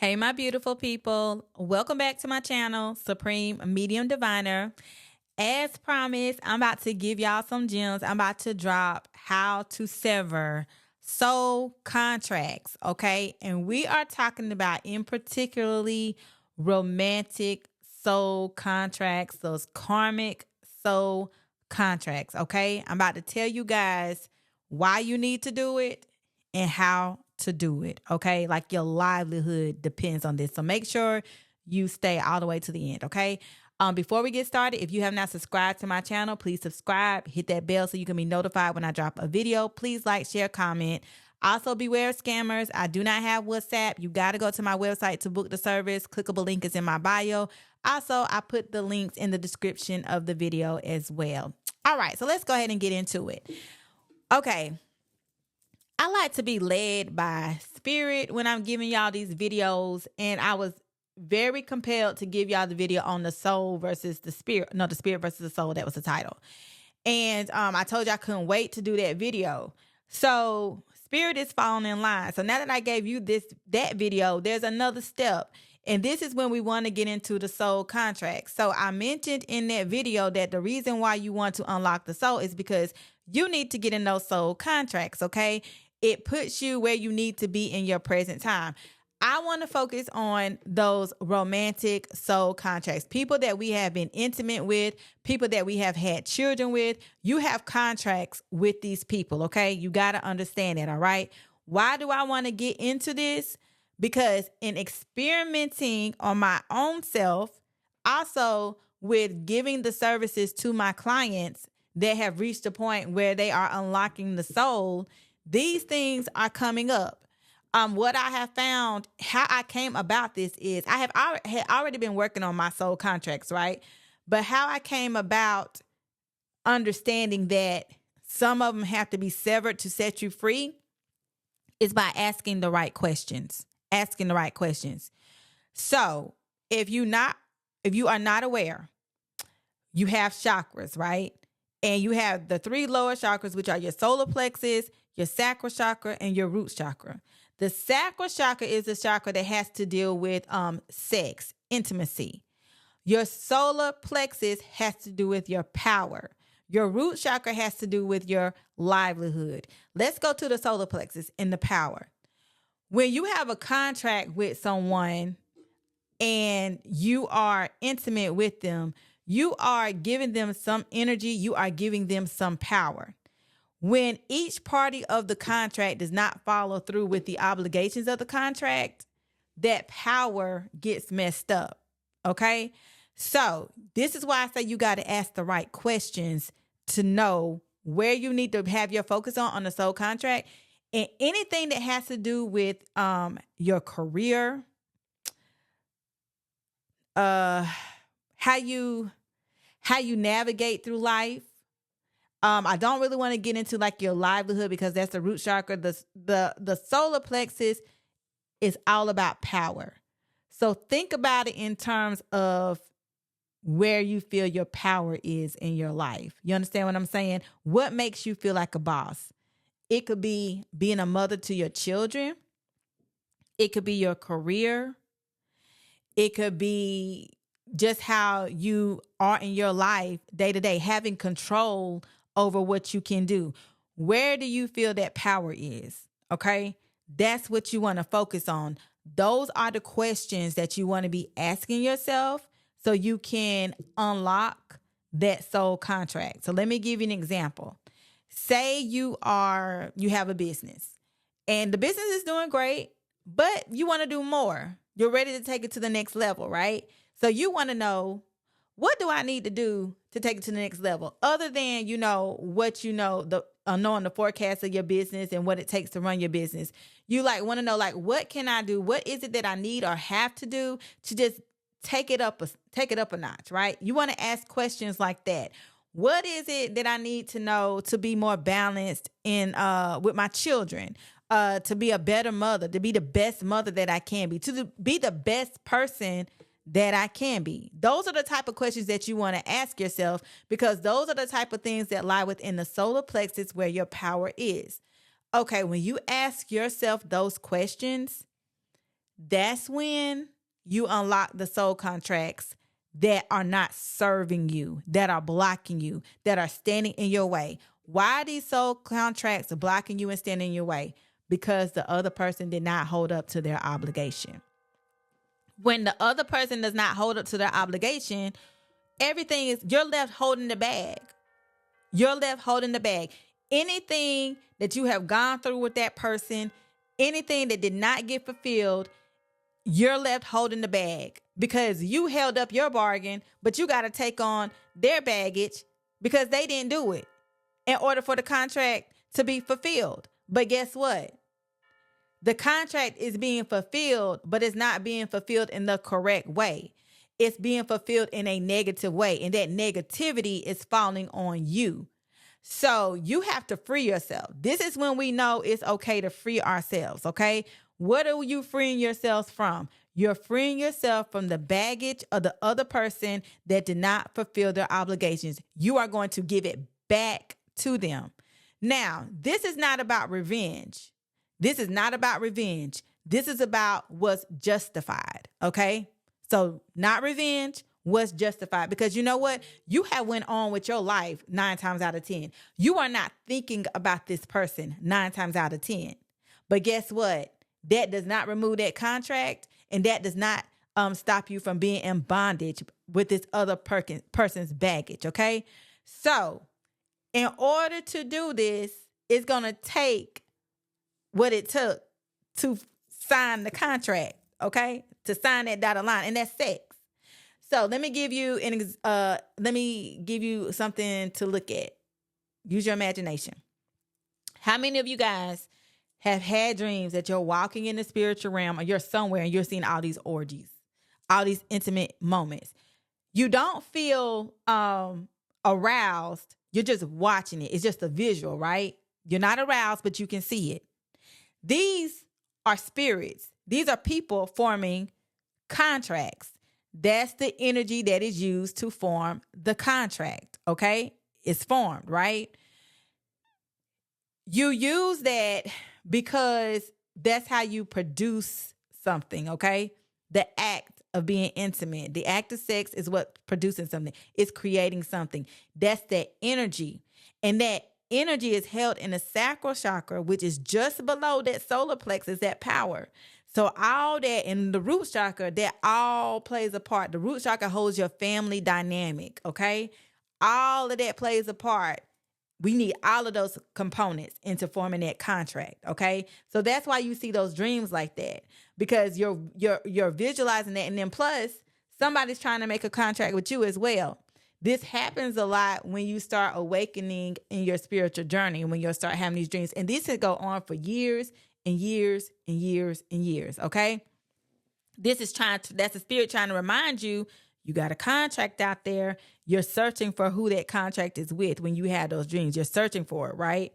Hey, my beautiful people. Welcome back to my channel, Supreme Medium Diviner. As promised, I'm about to give y'all some gems. I'm about to drop how to sever soul contracts, okay? And we are talking about, in particularly, romantic soul contracts, those karmic soul contracts, okay? I'm about to tell you guys why you need to do it and how to do it, okay? Like your livelihood depends on this. So make sure you stay all the way to the end, okay? Before we get started, if you have not subscribed to my channel, please subscribe, hit that bell so you can be notified when I drop a video. Please like, share, comment. Also, beware of scammers. I do not have WhatsApp. You got to go to my website to book the service. Clickable link is in my bio. Also, I put the links in the description of the video as well. All right, so let's go ahead and get into it. Okay. I like to be led by spirit when I'm giving y'all these videos, and I was very compelled to give y'all the video on the soul versus the spirit. No, the spirit versus the soul. That was the title. And I told you I couldn't wait to do that video. So spirit is falling in line. So now that I gave you that video, there's another step. And this is when we want to get into the soul contract. So I mentioned in that video that the reason why you want to unlock the soul is because you need to get in those soul contracts, okay? It puts you where you need to be in your present time. I want to focus on those romantic soul contracts, people that we have been intimate with, people that we have had children with. You have contracts with these people, okay? You got to understand that, all right? Why do I want to get into this? Because in experimenting on my own self, also with giving the services to my clients that have reached a point where they are unlocking the soul, these things are coming up. What I have found, how I came about this is I had already been working on my soul contracts, right? But how I came about understanding that some of them have to be severed to set you free is by asking the right questions. Asking the right questions. So if you are not aware, you have chakras, right? And you have the 3 lower chakras, which are your solar plexus, your sacral chakra, and your root chakra. The sacral chakra is the chakra that has to deal with sex, intimacy. Your solar plexus has to do with your power. Your root chakra has to do with your livelihood. Let's go to the solar plexus and the power. When you have a contract with someone and you are intimate with them, you are giving them some energy, you are giving them some power. When each party of the contract does not follow through with the obligations of the contract, that power gets messed up, okay? So this is why I say you got to ask the right questions to know where you need to have your focus on the soul contract. And anything that has to do with your career, how you navigate through life. I don't really want to get into like your livelihood because that's the root chakra. The solar plexus is all about power. So think about it in terms of where you feel your power is in your life. You understand what I'm saying? What makes you feel like a boss? It could be being a mother to your children. It could be your career. It could be just how you are in your life day to day, having control over what you can do. Where do you feel that power is? Okay. That's what you want to focus on. Those are the questions that you want to be asking yourself so you can unlock that soul contract. So let me give you an example. Say you have a business and the business is doing great, but you want to do more. You're ready to take it to the next level, right? So you want to know, what do I need to do to take it to the next level? Other than, what knowing the forecast of your business and what it takes to run your business. You want to know, what can I do? What is it that I need or have to do to just take it up a notch, right? You want to ask questions like that. What is it that I need to know to be more balanced with my children? To be a better mother, to be the best mother that I can be, to be the best person that I can be. Those are the type of questions that you want to ask yourself because those are the type of things that lie within the solar plexus where your power is. Okay, when you ask yourself those questions, that's when you unlock the soul contracts that are not serving you, that are blocking you, that are standing in your way. Why are these soul contracts blocking you and standing in your way? Because the other person did not hold up to their obligation. When the other person does not hold up to their obligation, everything is, you're left holding the bag. You're left holding the bag. Anything that you have gone through with that person, anything that did not get fulfilled, you're left holding the bag because you held up your bargain, but you got to take on their baggage because they didn't do it in order for the contract to be fulfilled. But guess what? The contract is being fulfilled, but it's not being fulfilled in the correct way. It's being fulfilled in a negative way, and that negativity is falling on you. So you have to free yourself. This is when we know it's okay to free ourselves, okay? What are you freeing yourselves from? You're freeing yourself from the baggage of the other person that did not fulfill their obligations. You are going to give it back to them. Now, this is not about revenge. This is not about revenge. This is about what's justified, okay? So not revenge, what's justified. Because you know what? You have went on with your life 9 times out of 10. You are not thinking about this person 9 times out of 10. But guess what? That does not remove that contract, and that does not stop you from being in bondage with this other person's baggage, okay? So in order to do this, it's going to take what it took to sign the contract, okay? To sign that dotted line, and that's sex. So let me give you something to look at. Use your imagination. How many of you guys have had dreams that you're walking in the spiritual realm or you're somewhere and you're seeing all these orgies, all these intimate moments? You don't feel aroused. You're just watching it. It's just a visual, right? You're not aroused, but you can see it. These are spirits. These are people forming contracts. That's the energy that is used to form the contract, okay? It's formed, right? You use that because that's how you produce something, okay? The act of being intimate, the act of sex is what producing something. It's creating something. That's that energy. And that energy is held in the sacral chakra, which is just below that solar plexus, that power. So all that in the root chakra, that all plays a part. The root chakra holds your family dynamic, okay? All of that plays a part. We need all of those components into forming that contract, okay? So that's why you see those dreams like that, because you're visualizing that. And then plus, somebody's trying to make a contract with you as well. This happens a lot when you start awakening in your spiritual journey, when you start having these dreams. And these could go on for years and years and years and years, okay? That's the spirit trying to remind you, you got a contract out there. You're searching for who that contract is with when you have those dreams. You're searching for it, right?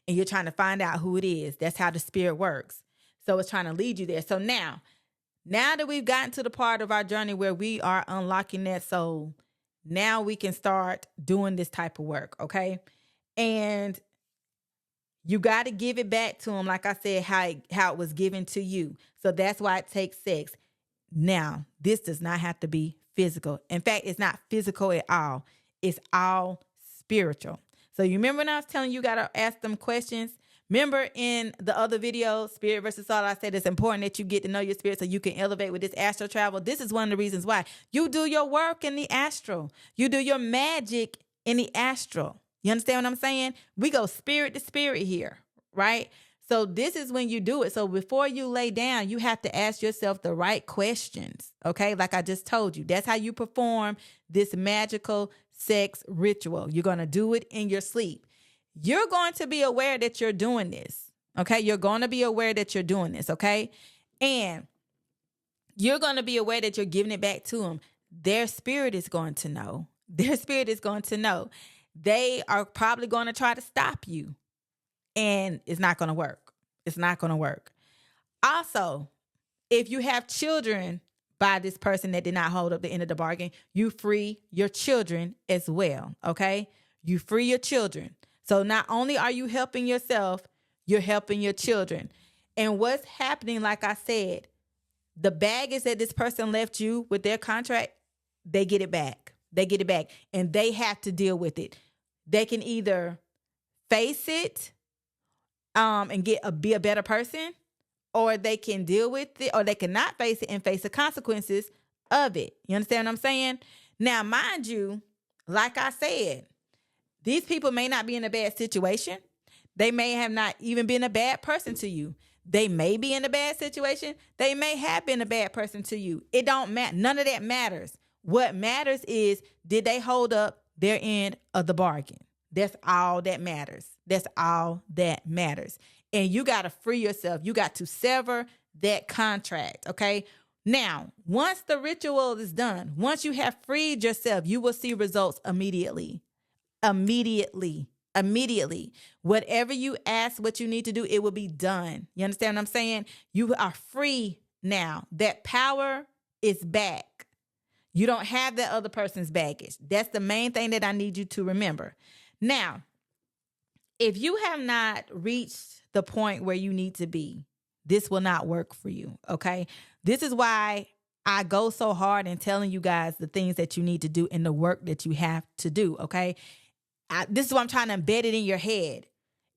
And you're trying to find out who it is. That's how the spirit works. So it's trying to lead you there. So now that we've gotten to the part of our journey where we are unlocking that soul, now we can start doing this type of work, okay? And you got to give it back to them, like I said, how it was given to you. So that's why it takes sex. Now, this does not have to be physical. In fact, it's not physical at all. It's all spiritual. So you remember when I was telling you got to ask them questions? Remember in the other video, Spirit versus Soul, I said it's important that you get to know your spirit so you can elevate with this astral travel. This is one of the reasons why. You do your work in the astral. You do your magic in the astral. You understand what I'm saying? We go spirit to spirit here, right? So this is when you do it. So before you lay down, you have to ask yourself the right questions, okay? Like I just told you, that's how you perform this magical sex ritual. You're going to do it in your sleep. You're going to be aware that you're doing this, okay? You're going to be aware that you're doing this, okay? And you're going to be aware that you're giving it back to them. Their spirit is going to know. Their spirit is going to know. They are probably going to try to stop you. And it's not going to work. It's not going to work. Also, if you have children by this person that did not hold up the end of the bargain, you free your children as well, okay? You free your children. So not only are you helping yourself, you're helping your children. And what's happening, like I said, The baggage that this person left you with their contract, they get it back. They get it back, and they have to deal with it. They can either face it and be a better person, or they can deal with it, or they cannot face it and face the consequences of it. You understand what I'm saying? Now, mind you, like I said, these people may not be in a bad situation. They may have not even been a bad person to you. They may be in a bad situation. They may have been a bad person to you. It don't matter. None of that matters. What matters is, did they hold up their end of the bargain? That's all that matters. That's all that matters. And you got to free yourself. You got to sever that contract, okay? Now, once the ritual is done, once you have freed yourself, you will see results immediately. Immediately. Whatever you ask, what you need to do, it will be done. You understand what I'm saying? You are free now. That power is back. You don't have that other person's baggage. That's the main thing that I need you to remember. Now, if you have not reached the point where you need to be, this will not work for you, okay? This is why I go so hard in telling you guys the things that you need to do and the work that you have to do, okay? This is why I'm trying to embed it in your head.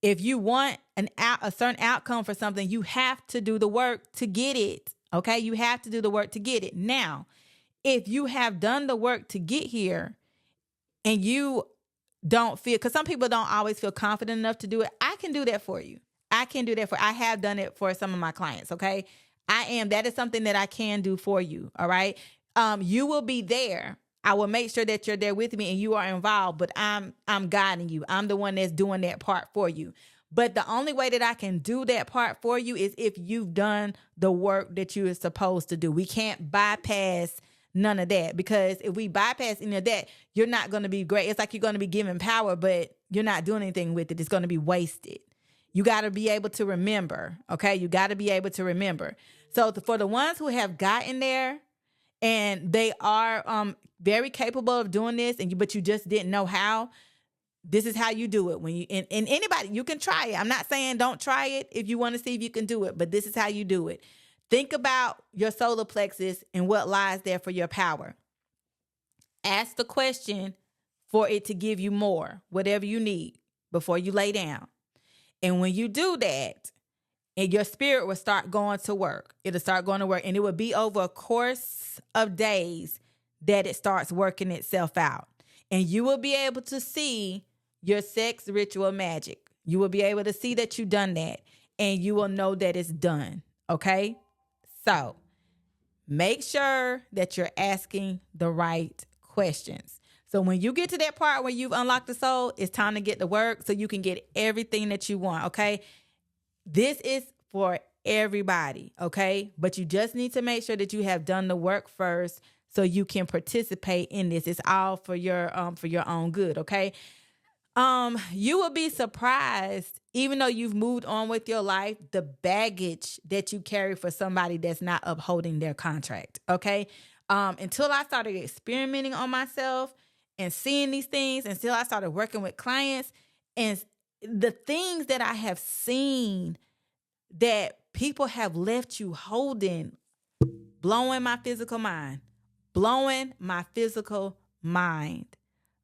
If you want a certain outcome for something, you have to do the work to get it, okay? You have to do the work to get it. Now, if you have done the work to get here and you don't feel, because some people don't always feel confident enough to do it, I can do that for you. I have done it for some of my clients, okay? That is something that I can do for you, all right? You will be there. I will make sure that you're there with me and you are involved, but I'm guiding you. I'm the one that's doing that part for you. But the only way that I can do that part for you is if you've done the work that you are supposed to do. We can't bypass none of that, because if we bypass any of that, you're not going to be great. It's like you're going to be given power, but you're not doing anything with it. It's going to be wasted. You got to be able to remember, okay? You got to be able to remember. So for the ones who have gotten there and they are very capable of doing this, but you just didn't know how, this is how you do it. When you and anybody, you can try it. I'm not saying don't try it if you want to see if you can do it, but this is how you do it. Think about your solar plexus and what lies there for your power. Ask the question for it to give you more, whatever you need, before you lay down. And when you do that, and your spirit will start going to work. It'll start going to work. And it will be over a course of days that it starts working itself out. And you will be able to see your sex ritual magic. You will be able to see that you've done that. And you will know that it's done. Okay? So make sure that you're asking the right questions. So when you get to that part where you've unlocked the soul, it's time to get to work so you can get everything that you want, okay? This is for everybody, okay? But you just need to make sure that you have done the work first so you can participate in this. It's all for your own good, okay? You will be surprised, even though you've moved on with your life, the baggage that you carry for somebody that's not upholding their contract, okay? Until I started experimenting on myself and seeing these things, until I started working with clients, and the things that I have seen that people have left you holding, blowing my physical mind.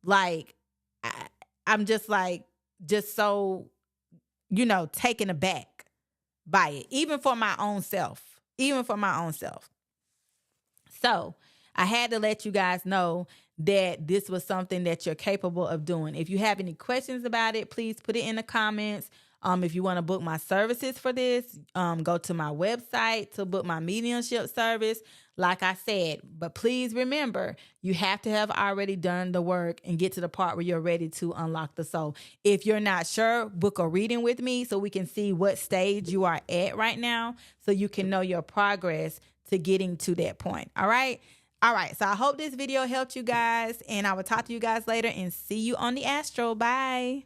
Like, I'm just so, taken aback by it, even for my own self. So I had to let you guys know that this was something that you're capable of doing. If you have any questions about it, please put it in the comments. If you want to book my services for this, go to my website to book my mediumship service. Like I said, but please remember, you have to have already done the work and get to the part where you're ready to unlock the soul. If you're not sure, book a reading with me so we can see what stage you are at right now, so you can know your progress to getting to that point. All right. So I hope this video helped you guys, and I will talk to you guys later and see you on the astral. Bye.